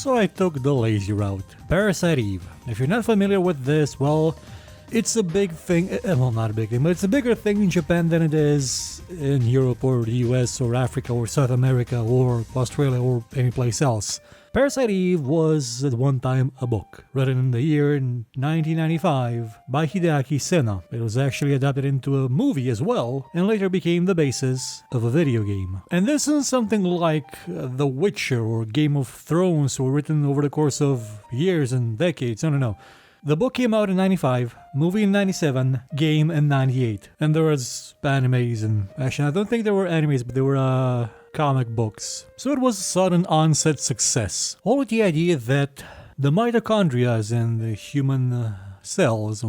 so I took the lazy route. Parasite Eve. If you're not familiar with this, well, it's a big thing, well, not a big thing, but it's a bigger thing in Japan than it is in Europe or the US or Africa or South America or Australia or any place else. Parasite Eve was at one time a book, written in the year 1995 by Hideaki Sena. It was actually adapted into a movie as well, and later became the basis of a video game. And this is something like The Witcher or Game of Thrones, were written over the course of years and decades, I don't know. The book came out in 95, movie in 97, game in 98. And there was animes, and actually I don't think there were animes, but there were comic books. So it was a sudden onset success. All with the idea that the mitochondria in the human cells,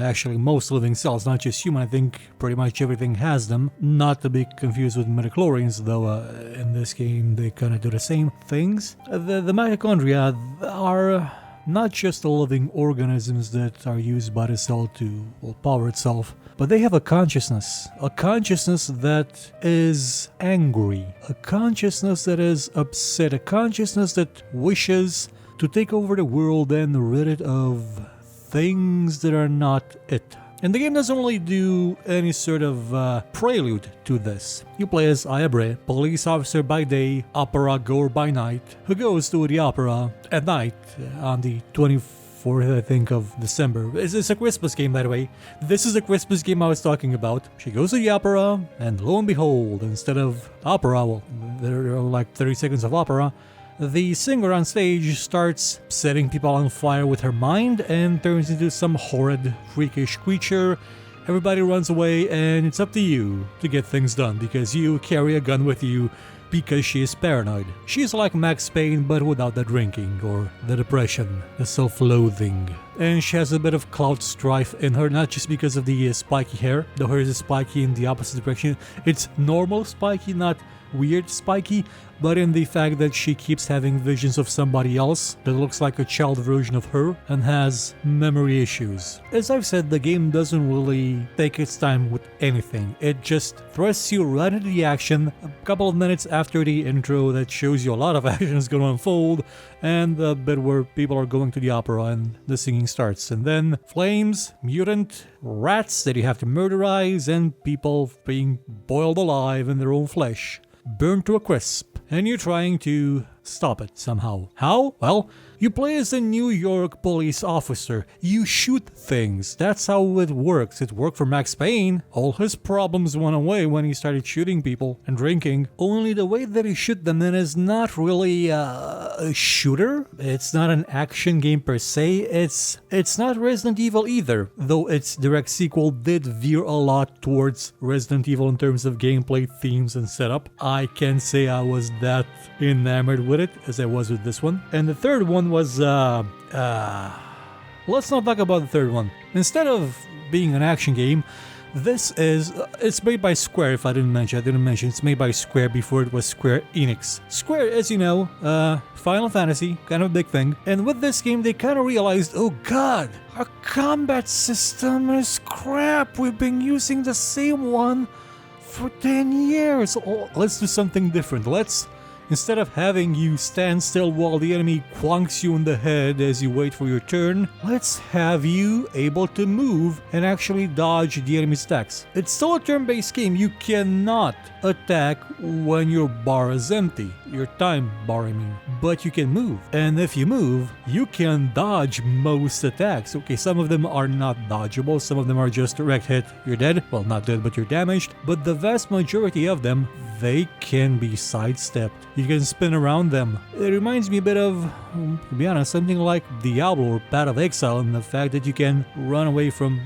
actually most living cells, not just human, I think pretty much everything has them, not to be confused with midichlorians, though in this game they kind of do the same things. The mitochondria are not just the living organisms that are used by the cell to power itself, but they have a consciousness that is angry, a consciousness that is upset, a consciousness that wishes to take over the world and rid it of things that are not it. And the game doesn't really do any sort of prelude to this. You play as Ayabre, police officer by day, opera goer by night, who goes to the opera at night on the 24th, I think, of December. It's a Christmas game, by the way. This is the Christmas game I was talking about. She goes to the opera, and lo and behold, instead of opera, well, there are like 30 seconds of opera, the singer on stage starts setting people on fire with her mind and turns into some horrid, freakish creature. Everybody runs away, and it's up to you to get things done because you carry a gun with you because she is paranoid. She's like Max Payne, but without the drinking or the depression, the self-loathing. And she has a bit of cloud strife in her, not just because of the spiky hair. The hair is spiky in the opposite direction. It's normal spiky, not weird spiky, but in the fact that she keeps having visions of somebody else that looks like a child version of her and has memory issues. As I've said, the game doesn't really take its time with anything. It just thrusts you right into the action a couple of minutes after the intro that shows you a lot of action is going to unfold, and the bit where people are going to the opera and the singing starts. And then flames, mutant, rats that you have to murderize, and people being boiled alive in their own flesh, burned to a crisp, and you're trying to stop it somehow. How? Well, you play as a New York police officer. You shoot things. That's how it works. It worked for Max Payne. All his problems went away when he started shooting people and drinking. Only the way that he shoot them in is not really a shooter. It's not an action game per se. It's not Resident Evil either, though its direct sequel did veer a lot towards Resident Evil in terms of gameplay, themes, and setup. I can't say I was that enamored with it as I was with this one. And the third one was let's not talk about the third one. Instead of being an action game, this is it's made by Square. If I didn't mention it's made by Square before it was Square Enix. Square, as you know, Final Fantasy, kind of a big thing. And with this game they kind of realized, oh god, our combat system is crap. We've been using the same one for 10 years. Oh, let's do something different. Instead of having you stand still while the enemy quonks you in the head as you wait for your turn, let's have you able to move and actually dodge the enemy's attacks. It's still a turn-based game. You cannot attack when your bar is empty. Your time bar, I mean. But you can move. And if you move, you can dodge most attacks. Okay, some of them are not dodgeable. Some of them are just direct hit. You're dead. Well, not dead, but you're damaged. But the vast majority of them, they can be sidestepped. You can spin around them. It reminds me a bit of, to be honest, something like Diablo or Path of Exile, and the fact that you can run away from,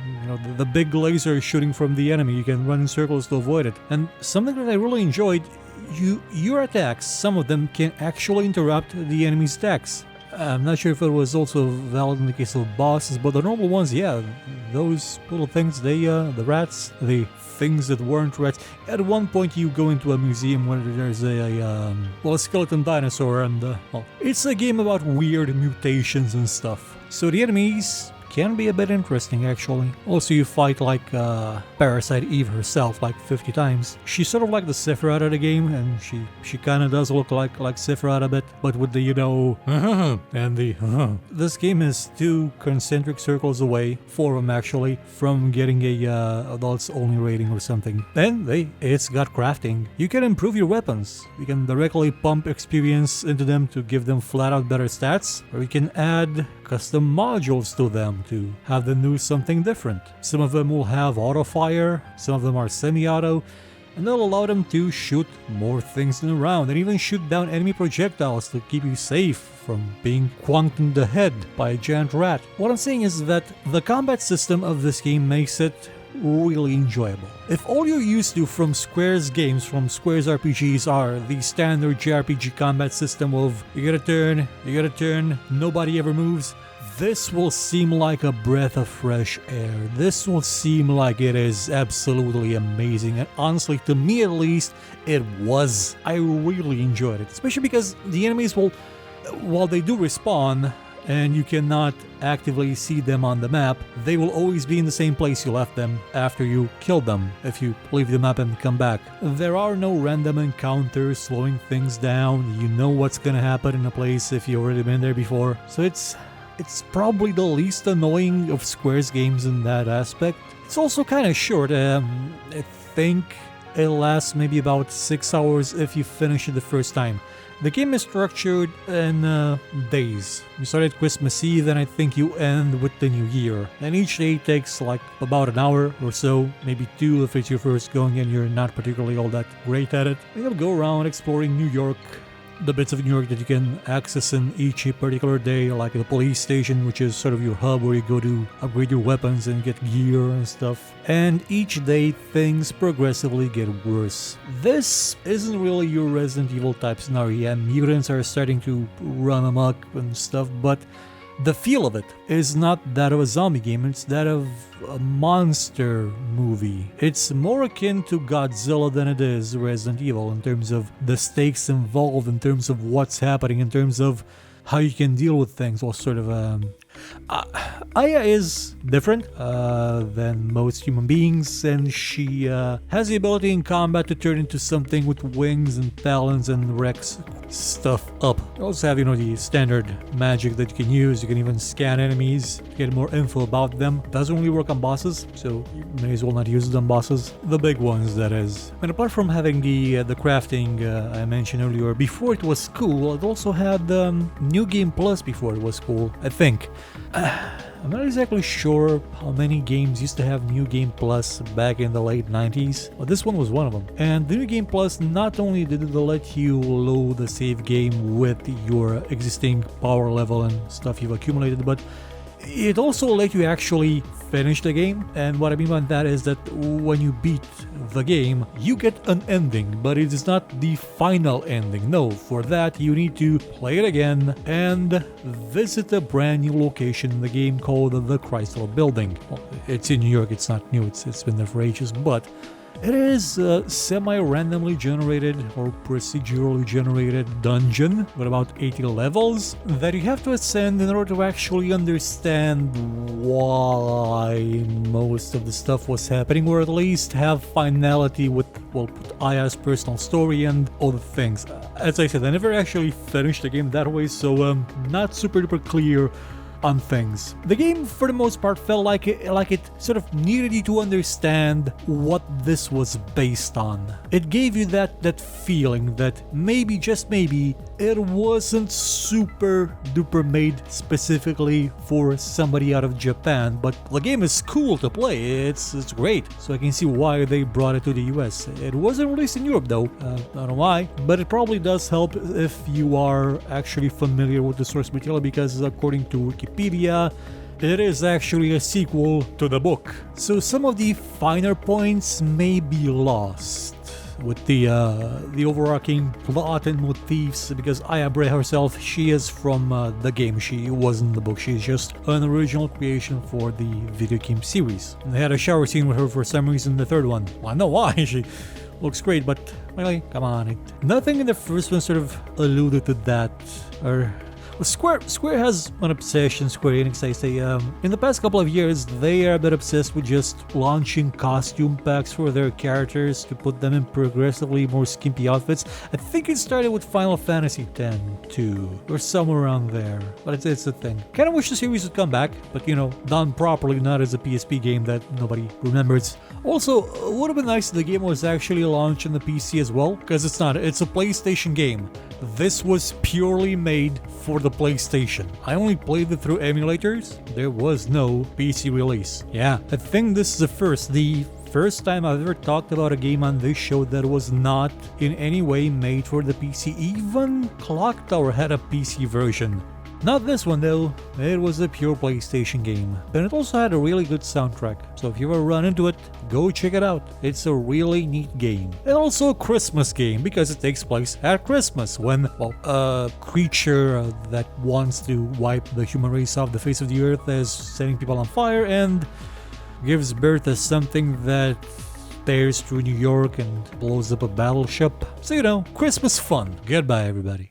the big laser shooting from the enemy. You can run in circles to avoid it. And something that I really enjoyed, your attacks, some of them can actually interrupt the enemy's attacks. I'm not sure if it was also valid in the case of bosses, but the normal ones, yeah, those little things, the rats, the things that weren't rats. At one point you go into a museum where there's a skeleton dinosaur, and it's a game about weird mutations and stuff. So the enemies can be a bit interesting actually. Also, you fight like Parasite Eve herself like 50 times. She's sort of like the Sephiroth of the game, and she kind of does look like Sephiroth a bit, but with the, you know, and the This game is 2 concentric circles away, 4 of them actually, from getting a adults only rating or something. And it's got crafting. You can improve your weapons. You can directly pump experience into them to give them flat out better stats, or you can add custom modules to them to have them do something different. Some of them will have auto fire, some of them are semi-auto, and they'll allow them to shoot more things in a round and even shoot down enemy projectiles to keep you safe from being quanked in the head by a giant rat. What I'm saying is that the combat system of this game makes it really enjoyable. If all you're used to from Square's games, from Square's RPGs, are the standard JRPG combat system of you get a turn, nobody ever moves, this will seem like a breath of fresh air. This will seem like it is absolutely amazing, and honestly, to me at least, it was. I really enjoyed it, especially because the enemies will, while they do respawn, and you cannot actively see them on the map, they will always be in the same place you left them after you killed them, if you leave the map and come back. There are no random encounters slowing things down. You know what's gonna happen in a place if you've already been there before. So it's probably the least annoying of Square's games in that aspect. It's also kind of short. I think it lasts maybe about 6 hours if you finish it the first time. The game is structured in days. You start at Christmas Eve, and I think you end with the New Year. And each day takes like about an hour or so, maybe 2 if it's your first going and you're not particularly all that great at it. You'll go around exploring New York, the bits of New York that you can access in each particular day, like the police station, which is sort of your hub where you go to upgrade your weapons and get gear and stuff. And each day things progressively get worse. This isn't really your Resident Evil type scenario. Yeah, mutants are starting to run amok and stuff, but the feel of it is not that of a zombie game, it's that of a monster movie. It's more akin to Godzilla than it is Resident Evil in terms of the stakes involved, in terms of what's happening, in terms of how you can deal with things, or sort of Aya is different than most human beings, and she has the ability in combat to turn into something with wings and talons and wrecks stuff up. You also have, the standard magic that you can use. You can even scan enemies to get more info about them. Doesn't really work on bosses, so you may as well not use it on bosses. The big ones, that is. And apart from having the crafting I mentioned earlier, before it was cool, it also had New Game Plus before it was cool, I think. I'm not exactly sure how many games used to have New Game Plus back in the late 90s, but this one was one of them. And the New Game Plus, not only did it let you load the save game with your existing power level and stuff you've accumulated, but it also let you actually finish the game. And what I mean by that is that when you beat the game, you get an ending, but it is not the final ending. No, for that you need to play it again and visit a brand new location in the game called the Chrysler Building. Well, it's in New York, it's not new, it's been there for ages, but it is a semi-randomly generated or procedurally generated dungeon with about 80 levels that you have to ascend in order to actually understand why most of the stuff was happening, or at least have finality with Aya's personal story and other things. As I said, I never actually finished the game that way, so not super duper clear on things. The game, for the most part, felt like it sort of needed you to understand what this was based on. It gave you that feeling that maybe, just maybe, it wasn't super duper made specifically for somebody out of Japan, but the game is cool to play. It's great, so I can see why they brought it to the US. It wasn't released in Europe though, I don't know why, but it probably does help if you are actually familiar with the source material, because according to Wikipedia, it is actually a sequel to the book. So some of the finer points may be lost with the overarching plot and motifs, because Aya Brea herself, she is from the game. She wasn't the book. She's just an original creation for the video game series. And they had a shower scene with her for some reason in the third one. Well, I know why. She looks great, but really, come on. Nothing in the first one sort of alluded to that, or Square has an obsession. Square Enix, I say, in the past couple of years, they are a bit obsessed with just launching costume packs for their characters to put them in progressively more skimpy outfits. I think it started with Final Fantasy X too, or somewhere around there. But it's a thing. Kind of wish the series would come back, but done properly, not as a PSP game that nobody remembers. Also, it would have been nice if the game was actually launched on the PC as well, because it's not. It's a PlayStation game. This was purely made for the PlayStation. I only played it through emulators. There was no PC release. Yeah, I think this is the first time I've ever talked about a game on this show that was not in any way made for the PC. Even Clock Tower had a PC version. Not this one though, it was a pure PlayStation game. And it also had a really good soundtrack, so if you ever run into it, go check it out. It's a really neat game. And also a Christmas game, because it takes place at Christmas, when, well, a creature that wants to wipe the human race off the face of the earth is setting people on fire and gives birth to something that tears through New York and blows up a battleship. So Christmas fun. Goodbye everybody.